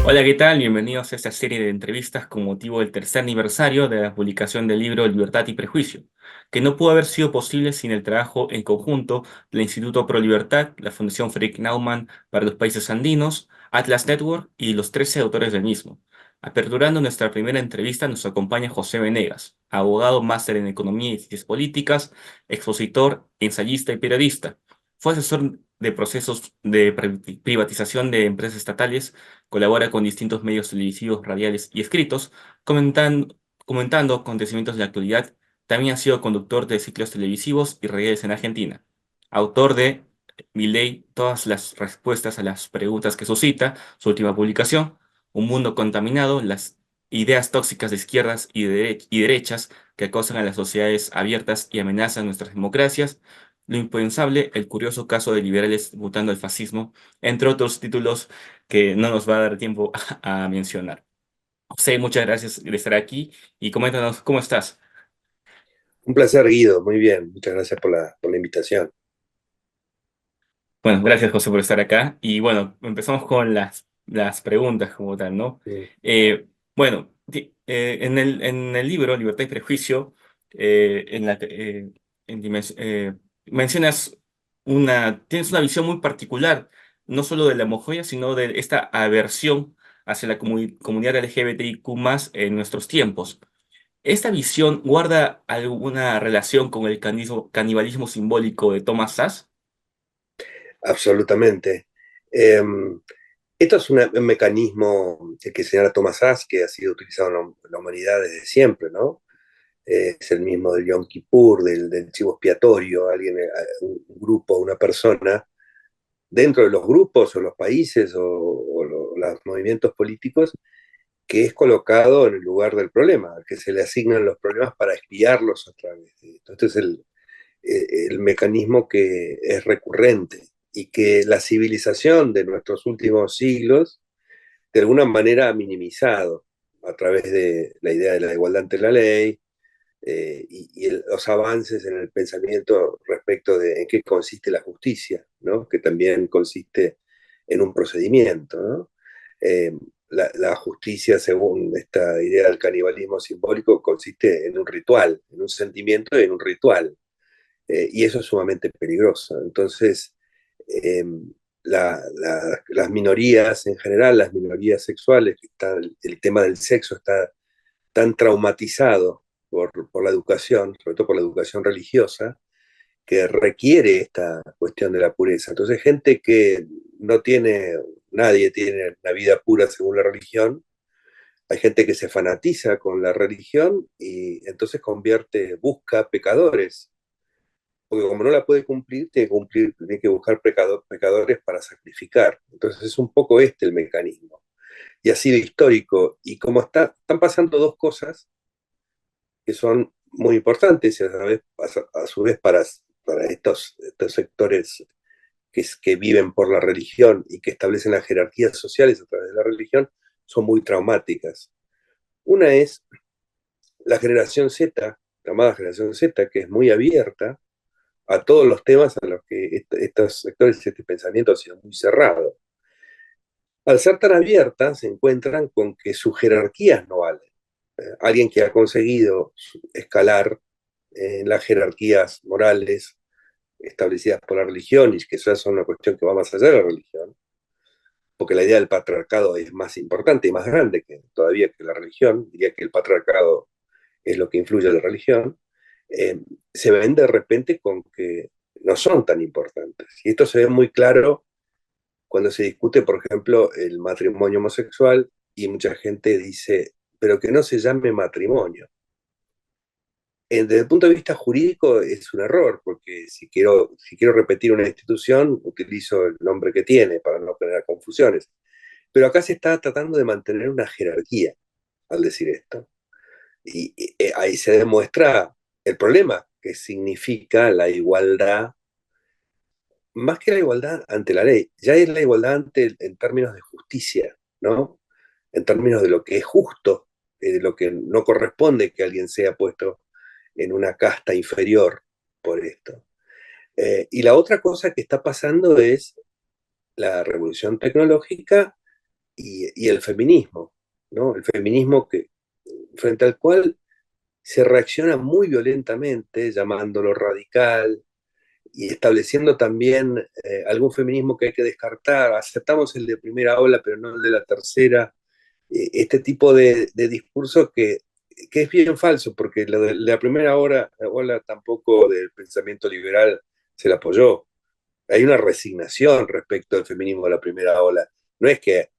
Hola, ¿qué tal? Bienvenidos a esta serie de entrevistas con motivo del tercer aniversario de la publicación del libro Libertad y Prejuicio, que no pudo haber sido posible sin el trabajo en conjunto del Instituto Pro Libertad, la Fundación Friedrich Naumann para los Países Andinos, Atlas Network y los 13 autores del mismo. Aperturando nuestra primera entrevista nos acompaña José Venegas, abogado máster en Economía y Ciencias Políticas, expositor, ensayista y periodista. Fue asesor de procesos de privatización de empresas estatales. Colabora con distintos medios televisivos, radiales y escritos, comentando acontecimientos de la actualidad. También ha sido conductor de ciclos televisivos y radiales en Argentina. Autor de Milei, todas las respuestas a las preguntas que suscita, su última publicación, Un mundo contaminado, las ideas tóxicas de izquierdas y derechas que acosan a las sociedades abiertas y amenazan nuestras democracias, Lo impensable, el curioso caso de liberales mutando al fascismo, entre otros títulos que no nos va a dar tiempo a mencionar. José, muchas gracias de estar aquí y coméntanos cómo estás. Un placer, Guido. Muy bien. Muchas gracias por la invitación. Bueno, gracias José por estar acá y bueno, empezamos con las preguntas como tal, ¿no? Mm. Bueno, en el libro Libertad y Prejuicio, en mencionas tienes una visión muy particular, no solo de la homofobia, sino de esta aversión hacia la comunidad LGBTIQ+ en nuestros tiempos. ¿Esta visión guarda alguna relación con el canibalismo simbólico de Thomas Szasz? Absolutamente. Esto es un mecanismo que señala Thomas Szasz, que ha sido utilizado en la humanidad desde siempre, ¿no? Es el mismo del Yom Kippur, del chivo expiatorio, alguien, un grupo, una persona, dentro de los grupos o los países o los movimientos políticos, que es colocado en el lugar del problema, al que se le asignan los problemas para espiarlos a través de esto. Este es el mecanismo que es recurrente y que la civilización de nuestros últimos siglos de alguna manera ha minimizado a través de la idea de la igualdad ante la ley los avances en el pensamiento respecto de en qué consiste la justicia, ¿no? Que también consiste en un procedimiento, ¿no? Eh, la justicia, según esta idea del canibalismo simbólico, consiste en un ritual, en un sentimiento y en un ritual, y eso es sumamente peligroso. Entonces, eh, las minorías en general, las minorías sexuales, el tema del sexo está tan traumatizado por la educación, sobre todo por la educación religiosa, que requiere esta cuestión de la pureza. Entonces, gente que no tiene, nadie tiene una vida pura según la religión, hay gente que se fanatiza con la religión y entonces busca pecadores, porque como no la puede cumplir, tiene que buscar pecadores para sacrificar. Entonces es un poco este el mecanismo. Y ha sido histórico. Y como están pasando dos cosas que son muy importantes y a su vez para estos sectores que viven por la religión y que establecen las jerarquías sociales a través de la religión, son muy traumáticas. Una es la generación Z, la llamada generación Z, que es muy abierta a todos los temas a los que estos sectores y este pensamiento ha sido muy cerrado. Al ser tan abierta, se encuentran con que sus jerarquías no valen. Alguien que ha conseguido escalar en las jerarquías morales establecidas por la religión, y que eso es una cuestión que va más allá de la religión, porque la idea del patriarcado es más importante y más grande que todavía que la religión, diría que el patriarcado es lo que influye en la religión, eh, se ven de repente con que no son tan importantes. Y esto se ve muy claro cuando se discute, por ejemplo, el matrimonio homosexual y mucha gente dice, pero que no se llame matrimonio. Desde el punto de vista jurídico es un error, porque si quiero repetir una institución, utilizo el nombre que tiene para no generar confusiones. Pero acá se está tratando de mantener una jerarquía al decir esto. Y ahí se demuestra el problema que significa la igualdad, más que la igualdad ante la ley, ya es la igualdad en términos de justicia, ¿no? En términos de lo que es justo, de lo que no corresponde que alguien sea puesto en una casta inferior por esto. Y la otra cosa que está pasando es la revolución tecnológica y el feminismo, ¿no? El feminismo frente al cual se reacciona muy violentamente, llamándolo radical y estableciendo también algún feminismo que hay que descartar. Aceptamos el de primera ola, pero no el de la tercera. Este tipo de discurso que es bien falso, porque lo de la primera ola tampoco del pensamiento liberal se la apoyó. Hay una resignación respecto al feminismo de la primera ola. No es que,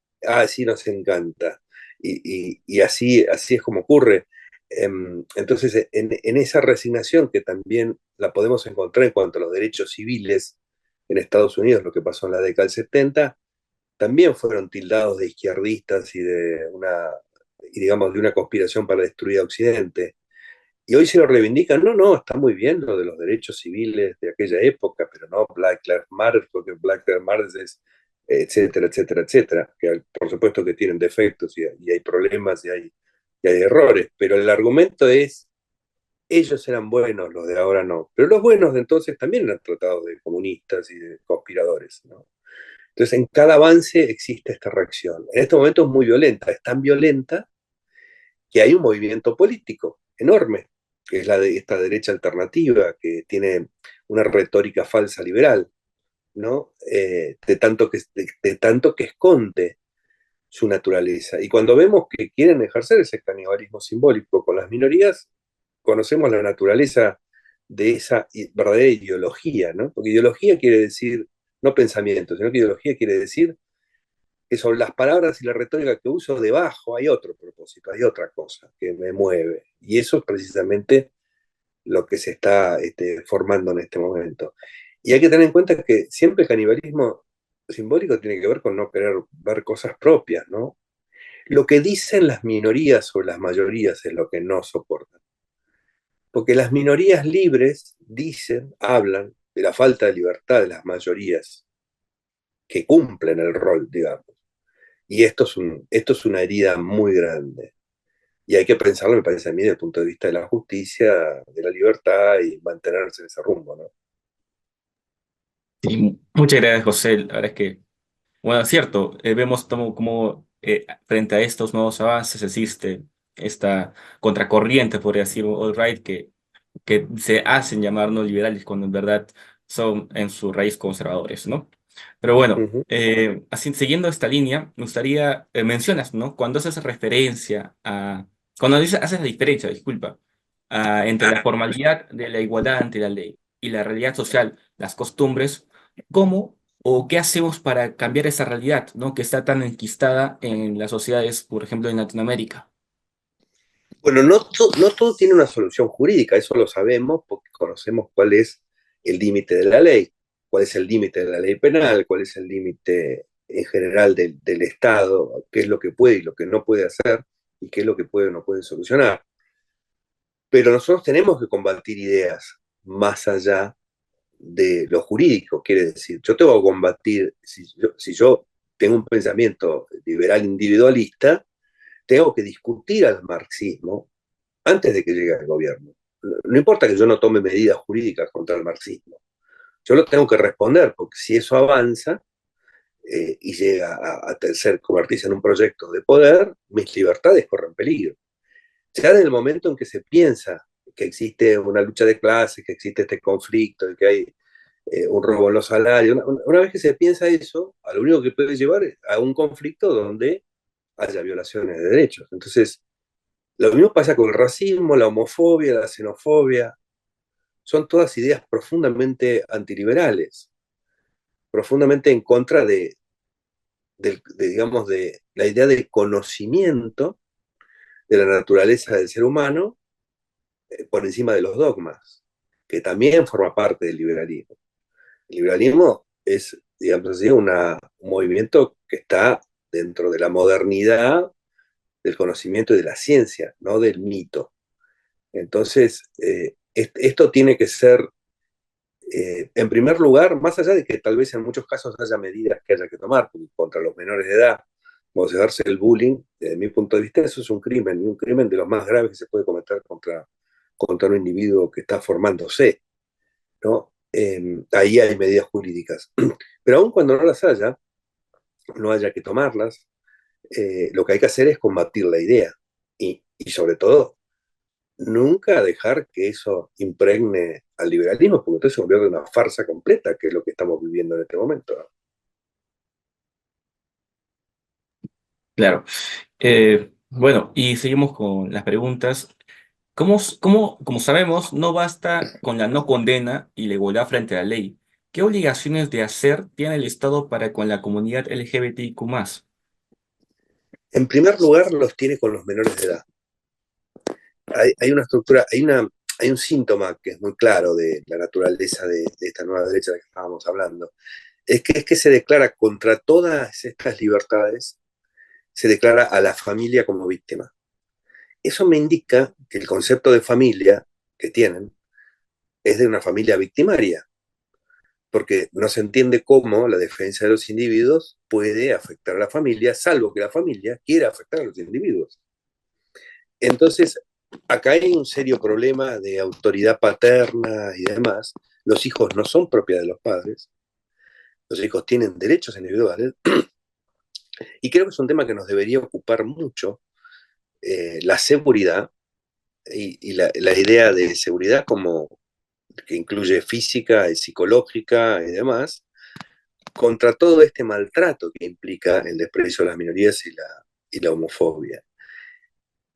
sí nos encanta. Y así es como ocurre. Entonces, en esa resignación que también la podemos encontrar en cuanto a los derechos civiles en Estados Unidos, lo que pasó en la década del 70, también fueron tildados de izquierdistas y digamos, de una conspiración para destruir a Occidente. Y hoy se lo reivindican, no, no, está muy bien lo de los derechos civiles de aquella época, pero no Black Lives Matter, porque Black Lives Matter es, etcétera, etcétera, etcétera, que por supuesto que tienen defectos y hay problemas y hay errores, pero el argumento es, ellos eran buenos, los de ahora no, pero los buenos de entonces también eran tratados de comunistas y de conspiradores, ¿no? Entonces, en cada avance existe esta reacción. En este momento es muy violenta, es tan violenta que hay un movimiento político enorme, que es la de esta derecha alternativa, que tiene una retórica falsa liberal, ¿no? De tanto que esconde su naturaleza. Y cuando vemos que quieren ejercer ese canibalismo simbólico con las minorías, conocemos la naturaleza de esa verdadera ideología, ¿no? Porque ideología quiere decir no pensamiento, sino que ideología quiere decir que sobre las palabras y la retórica que uso debajo hay otro propósito, hay otra cosa que me mueve. Y eso es precisamente lo que se está formando en este momento. Y hay que tener en cuenta que siempre el canibalismo simbólico tiene que ver con no querer ver cosas propias, ¿no? Lo que dicen las minorías o las mayorías es lo que no soportan. Porque las minorías libres dicen, hablan de la falta de libertad de las mayorías que cumplen el rol, digamos. Y esto es una herida muy grande. Y hay que pensarlo, me parece a mí, desde el punto de vista de la justicia, de la libertad y mantenerse en ese rumbo, ¿no? Sí, muchas gracias, José. La verdad es que, bueno, es cierto, vemos cómo frente a estos nuevos avances existe esta contracorriente, podría decir, alt-right, que se hacen llamar no liberales cuando en verdad son en su raíz conservadores, ¿no? Pero bueno, Ujú. así, siguiendo esta línea, me gustaría, mencionas, ¿no? Cuando haces referencia cuando haces la diferencia, disculpa, entre la formalidad de la igualdad ante la ley y la realidad social, las costumbres, ¿cómo o qué hacemos para cambiar esa realidad, ¿no? Que está tan enquistada en las sociedades, por ejemplo, en Latinoamérica. Bueno, no todo tiene una solución jurídica, eso lo sabemos porque conocemos cuál es el límite de la ley, cuál es el límite de la ley penal, cuál es el límite en general del Estado, qué es lo que puede y lo que no puede hacer y qué es lo que puede o no puede solucionar. Pero nosotros tenemos que combatir ideas más allá de lo jurídico, quiere decir, yo tengo que combatir, si yo tengo un pensamiento liberal individualista, tengo que discutir al marxismo antes de que llegue al gobierno. No importa que yo no tome medidas jurídicas contra el marxismo, yo lo tengo que responder, porque si eso avanza y llega convertirse en un proyecto de poder, mis libertades corren peligro. Ya en el momento en que se piensa que existe una lucha de clases, que existe este conflicto, y que hay un robo en los salarios, una vez que se piensa eso, a lo único que puede llevar es a un conflicto donde haya violaciones de derechos. Entonces, lo mismo pasa con el racismo, la homofobia, la xenofobia. Son todas ideas profundamente antiliberales, profundamente en contra digamos, de la idea del conocimiento de la naturaleza del ser humano por encima de los dogmas, que también forma parte del liberalismo. El liberalismo es, digamos así, un movimiento que está dentro de la modernidad del conocimiento y de la ciencia, no del mito. Entonces, esto tiene que ser, en primer lugar, más allá de que tal vez en muchos casos haya medidas que haya que tomar contra los menores de edad, como se darse el bullying, desde mi punto de vista, eso es un crimen, y un crimen de los más graves que se puede cometer contra un individuo que está formándose, ¿no? Ahí hay medidas jurídicas. Pero aun cuando no las haya, no haya que tomarlas, Lo que hay que hacer es combatir la idea y sobre todo nunca dejar que eso impregne al liberalismo, porque entonces se convierte en una farsa completa, que es lo que estamos viviendo en este momento, ¿no? Claro. Bueno, y seguimos con las preguntas. Como sabemos, no basta con la no condena y la igualdad frente a la ley? ¿Qué obligaciones de hacer tiene el Estado para con la comunidad LGBTIQ+? En primer lugar, los tiene con los menores de edad. Hay una estructura, hay un síntoma que es muy claro de la naturaleza de esta nueva derecha de la que estábamos hablando, es que se declara contra todas estas libertades, se declara a la familia como víctima. Eso me indica que el concepto de familia que tienen es de una familia victimaria, porque no se entiende cómo la defensa de los individuos puede afectar a la familia, salvo que la familia quiera afectar a los individuos. Entonces, acá hay un serio problema de autoridad paterna y demás. Los hijos no son propiedad de los padres, los hijos tienen derechos individuales, y creo que es un tema que nos debería ocupar mucho, la seguridad y la idea de seguridad como que incluye física y psicológica y demás, contra todo este maltrato que implica el desprecio de las minorías y la homofobia.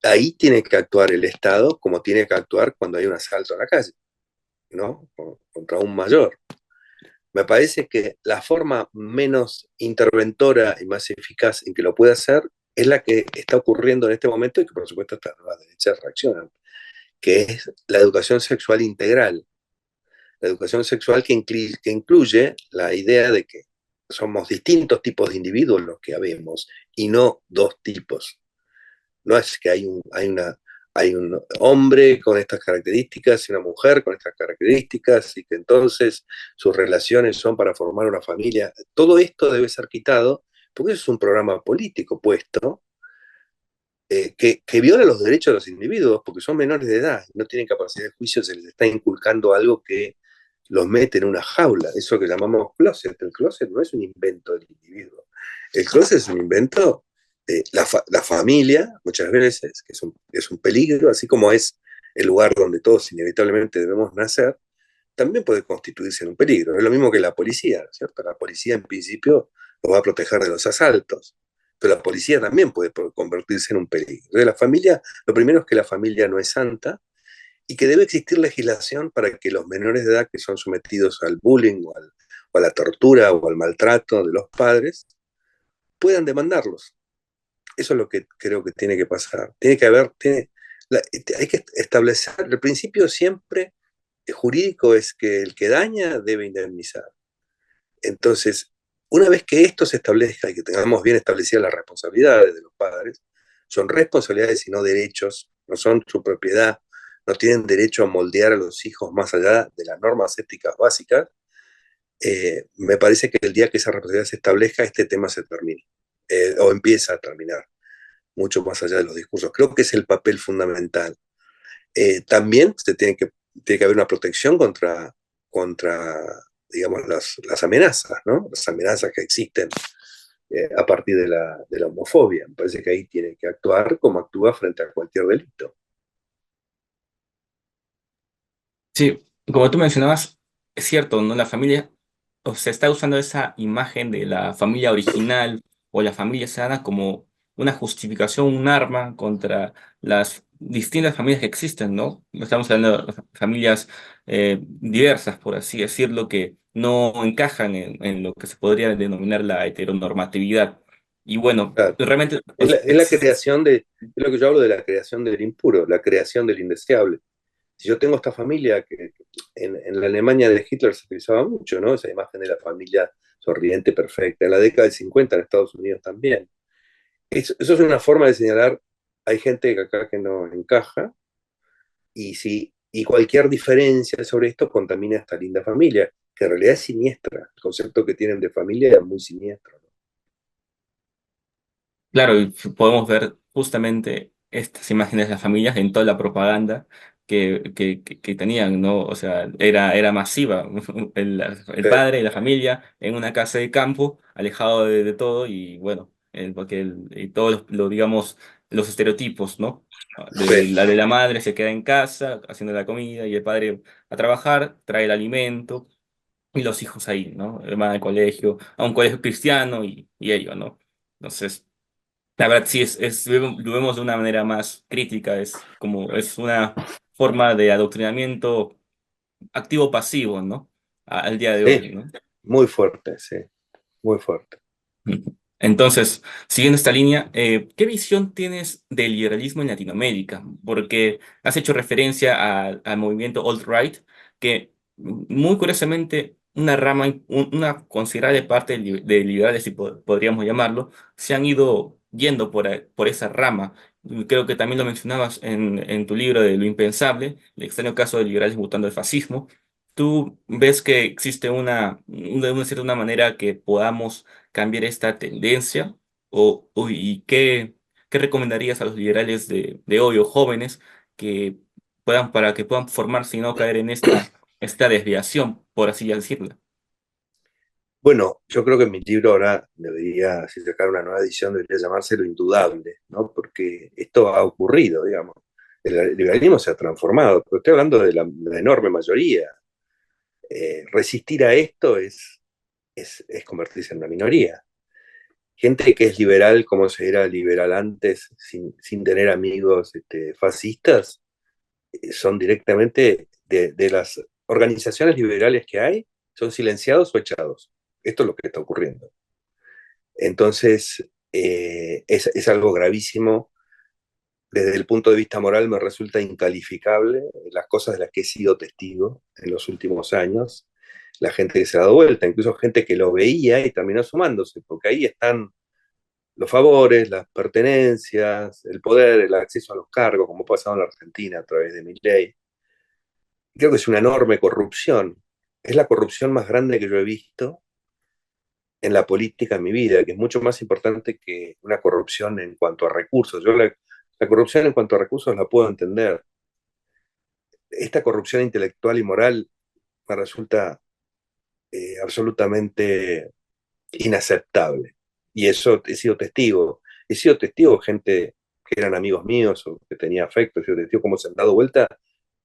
Ahí tiene que actuar el Estado como tiene que actuar cuando hay un asalto a la calle, ¿no? Contra un mayor. Me parece que la forma menos interventora y más eficaz en que lo puede hacer es la que está ocurriendo en este momento y que por supuesto estas nuevas derechas reaccionan, que es la educación sexual integral. La educación sexual que incluye la idea de que somos distintos tipos de individuos los que habemos y no dos tipos. No es que hay un hombre con estas características y una mujer con estas características y que entonces sus relaciones son para formar una familia. Todo esto debe ser quitado porque eso es un programa político puesto que viola los derechos de los individuos porque son menores de edad, no tienen capacidad de juicio, se les está inculcando algo que los mete en una jaula, eso que llamamos closet. El closet no es un invento del individuo, el closet es un invento de la familia, muchas veces, que es un peligro, así como es el lugar donde todos inevitablemente debemos nacer, también puede constituirse en un peligro. Es lo mismo que la policía, ¿cierto? La policía en principio lo va a proteger de los asaltos, pero la policía también puede convertirse en un peligro. Entonces, la familia, lo primero es que la familia no es santa y que debe existir legislación para que los menores de edad que son sometidos al bullying o a la tortura o al maltrato de los padres puedan demandarlos. Eso es lo que creo que tiene que pasar. Tiene que haber, hay que establecer, el principio siempre jurídico es que el que daña debe indemnizar. Entonces, una vez que esto se establezca y que tengamos bien establecidas las responsabilidades de los padres, son responsabilidades y no derechos, no son su propiedad, no tienen derecho a moldear a los hijos más allá de las normas éticas básicas, me parece que el día que esa responsabilidad se establezca, este tema se termina, o empieza a terminar, mucho más allá de los discursos. Creo que es el papel fundamental. También tiene que haber una protección contra digamos, las amenazas, ¿no? Las amenazas que existen a partir de la homofobia. Me parece que ahí tiene que actuar como actúa frente a cualquier delito. Sí, como tú mencionabas, es cierto, ¿no? La familia, o se está usando esa imagen de la familia original o la familia sana como una justificación, un arma contra las distintas familias que existen, ¿no? Estamos hablando de familias diversas, por así decirlo, que no encajan en lo que se podría denominar la heteronormatividad. Y bueno, Claro. realmente Es la creación es lo que yo hablo de la creación del impuro, la creación del indeseable. Si yo tengo esta familia que en la Alemania de Hitler se utilizaba mucho, ¿no? Esa imagen de la familia sorridente perfecta. En la década del 50 en Estados Unidos también. Eso es una forma de señalar, hay gente que acá que no encaja, y cualquier diferencia sobre esto contamina a esta linda familia, que en realidad es siniestra. El concepto que tienen de familia es muy siniestro, ¿no? claro, y podemos ver justamente estas imágenes de las familias en toda la propaganda que tenían, ¿no? O sea, era masiva. El Sí, padre y la familia en una casa de campo, alejado de todo, y bueno. porque y todos digamos, los estereotipos, ¿no? Sí, De la madre se queda en casa haciendo la comida y el padre a trabajar, trae el alimento y los hijos ahí, ¿no? Van al colegio, a un colegio cristiano y ello, ¿no? Entonces, la verdad sí lo vemos de una manera más crítica, es una forma de adoctrinamiento activo-pasivo, ¿no? Al día de sí, hoy, ¿no? muy fuerte, sí, muy fuerte. Ujú. Entonces, siguiendo esta línea, ¿qué visión tienes del liberalismo en Latinoamérica? Porque has hecho referencia al movimiento alt-right, que muy curiosamente una rama, una considerable parte de liberales, si podríamos llamarlo, se han ido yendo por esa rama. Creo que también lo mencionabas en tu libro de Lo Impensable, el extraño caso de liberales mutando al fascismo. ¿Tú ves que existe de una cierta manera que podamos cambiar esta tendencia? ¿Y qué recomendarías a los liberales de hoy o jóvenes que para que puedan formarse y no caer en esta desviación, por así decirlo? Bueno, yo creo que mi libro ahora debería, si sacar una nueva edición, debería llamarse Lo Indudable, ¿no? Porque esto ha ocurrido, digamos. El liberalismo se ha transformado, pero estoy hablando de la enorme mayoría. Resistir a esto es convertirse en una minoría. Gente que es liberal, como se era liberal antes, sin tener amigos fascistas, son directamente de las organizaciones liberales que hay, son silenciados o echados. Esto es lo que está ocurriendo. Entonces, es algo gravísimo. Desde el punto de vista moral me resulta incalificable las cosas de las que he sido testigo en los últimos años. La gente que se ha dado vuelta, incluso gente que lo veía y terminó sumándose, porque ahí están los favores, las pertenencias, el poder, el acceso a los cargos, como ha pasado en la Argentina a través de Milei. Creo que es una enorme corrupción. Es la corrupción más grande que yo he visto en la política en mi vida, que es mucho más importante que una corrupción en cuanto a recursos. La corrupción en cuanto a recursos la puedo entender. Esta corrupción intelectual y moral me resulta absolutamente inaceptable. Y eso he sido testigo. He sido testigo de gente que eran amigos míos o que tenía afecto, he sido testigo cómo se han dado vuelta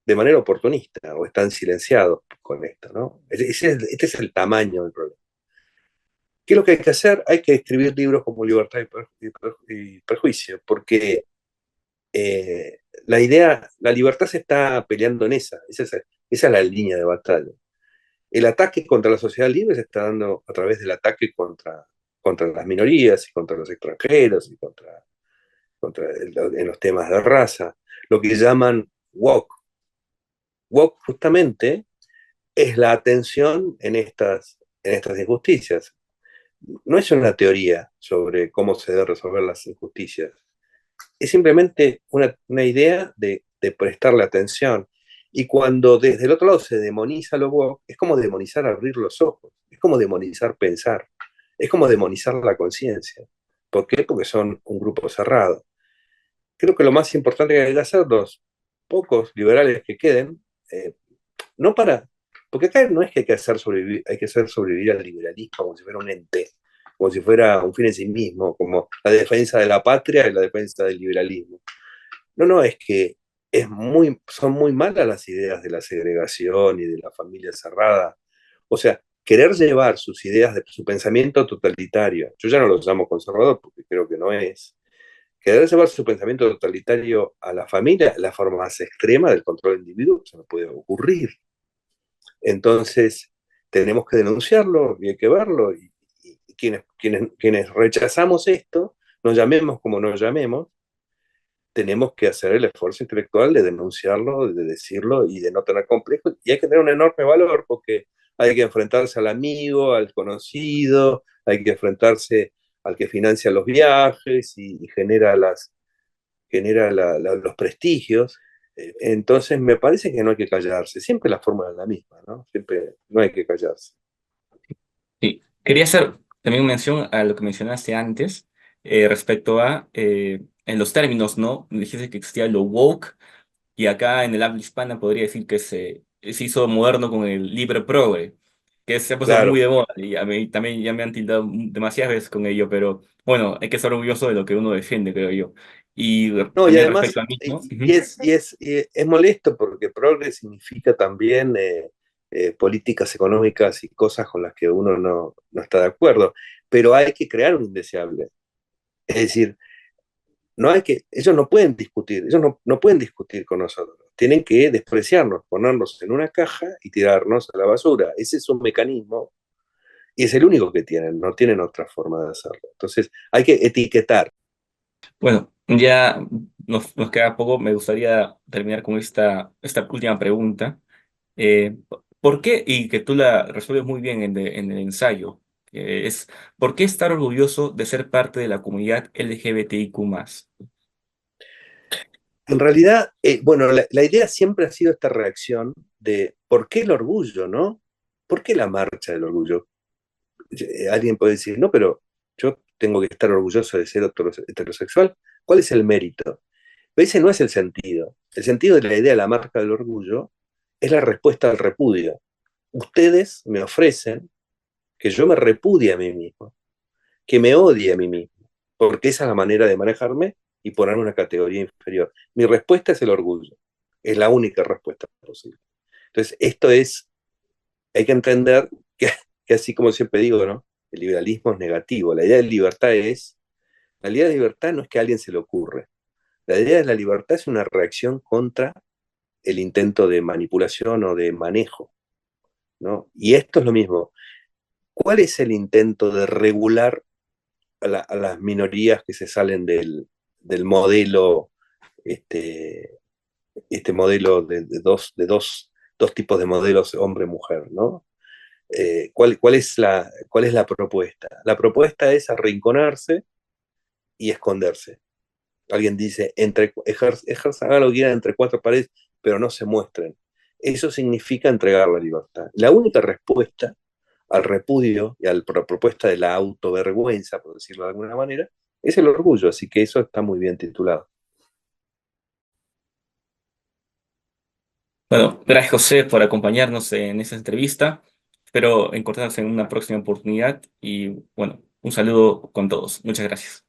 de manera oportunista o están silenciados con esto, ¿no? Este es el tamaño del problema. ¿Qué es lo que hay que hacer? Hay que escribir libros como Libertad y Prejuicio, porque la libertad se está peleando en esa es la línea de batalla. El ataque contra la sociedad libre se está dando a través del ataque contra las minorías y contra los extranjeros y en los temas de raza, lo que llaman woke. Woke justamente es la atención en estas injusticias. No es una teoría sobre cómo se deben resolver las injusticias, es simplemente una idea de prestarle atención. Y cuando desde el otro lado se demoniza lo woke, es como demonizar abrir los ojos, es como demonizar pensar, es como demonizar la conciencia. ¿Por qué? Porque son un grupo cerrado. Creo que lo más importante que hay que hacer, los pocos liberales que queden, no para, porque acá no es que hay que hacer sobrevivir, hay que hacer sobrevivir al liberalismo como si fuera un ente, como si fuera un fin en sí mismo, como la defensa de la patria y la defensa del liberalismo. No, no, es que son muy malas las ideas de la segregación y de la familia cerrada. O sea, querer llevar sus ideas de su pensamiento totalitario, yo ya no lo llamo conservador porque creo que no es, querer llevar su pensamiento totalitario a la familia, la forma más extrema del control del individuo, eso no puede ocurrir. Entonces, tenemos que denunciarlo y hay que verlo. Y quienes rechazamos esto, nos llamemos como nos llamemos, tenemos que hacer el esfuerzo intelectual de denunciarlo, de decirlo y de no tener complejos. Y hay que tener un enorme valor porque hay que enfrentarse al amigo, al conocido, hay que enfrentarse al que financia los viajes y genera los prestigios. Entonces me parece que no hay que callarse. Siempre la fórmula es la misma, ¿no? Siempre no hay que callarse. Sí, quería hacer también mención a lo que mencionaste antes respecto en los términos, ¿no? Dijiste que existía lo woke y acá en el habla hispana podría decir que se hizo moderno con el libre progre. que se ha puesto muy Claro. de moda y a mí también ya me han tildado demasiadas veces con ello, pero bueno, hay que estar orgulloso de lo que uno defiende, creo yo. Y No, y también respecto además, al mismo, es molesto porque progre significa también políticas económicas y cosas con las que uno no está de acuerdo, pero hay que crear un indeseable. Es decir, ellos no pueden discutir, ellos no pueden discutir con nosotros, tienen que despreciarnos, ponernos en una caja y tirarnos a la basura. Ese es un mecanismo y es el único que tienen, no tienen otra forma de hacerlo. Entonces, hay que etiquetar. bueno, ya nos queda poco. Me gustaría terminar con esta última pregunta. ¿Por qué? Y que tú la resuelves muy bien en el ensayo, que es, ¿por qué estar orgulloso de ser parte de la comunidad LGBTIQ+? En realidad, bueno, la idea siempre ha sido esta reacción de ¿por qué el orgullo, no? ¿Por qué la marcha del orgullo? Alguien puede decir, no, pero yo tengo que estar orgulloso de ser heterosexual. ¿Cuál es el mérito? Pero ese no es el sentido. El sentido de la idea de la marca del orgullo es la respuesta al repudio. Ustedes me ofrecen que yo me repudie a mí mismo, que me odie a mí mismo, porque esa es la manera de manejarme y ponerme una categoría inferior. Mi respuesta es el orgullo. Es la única respuesta posible. Entonces, hay que entender que así como siempre digo, ¿no? El liberalismo es negativo. La idea de libertad no es que a alguien se le ocurre. La idea de la libertad es una reacción contra el intento de manipulación o de manejo, ¿no? Y esto es lo mismo. ¿Cuál es el intento de regular a las minorías que se salen del modelo, este, este modelo dos tipos de modelos hombre-mujer, ¿no? ¿Cuál es la propuesta? La propuesta es arrinconarse y esconderse. Alguien dice, hagan lo que quieran entre cuatro paredes, pero no se muestren. Eso significa entregar la libertad. La única respuesta al repudio y a la propuesta de la autovergüenza, por decirlo de alguna manera, es el orgullo. Así que eso está muy bien titulado. Bueno, gracias José por acompañarnos en esta entrevista. Espero encontrarnos en una próxima oportunidad y bueno, un saludo con todos. Muchas gracias.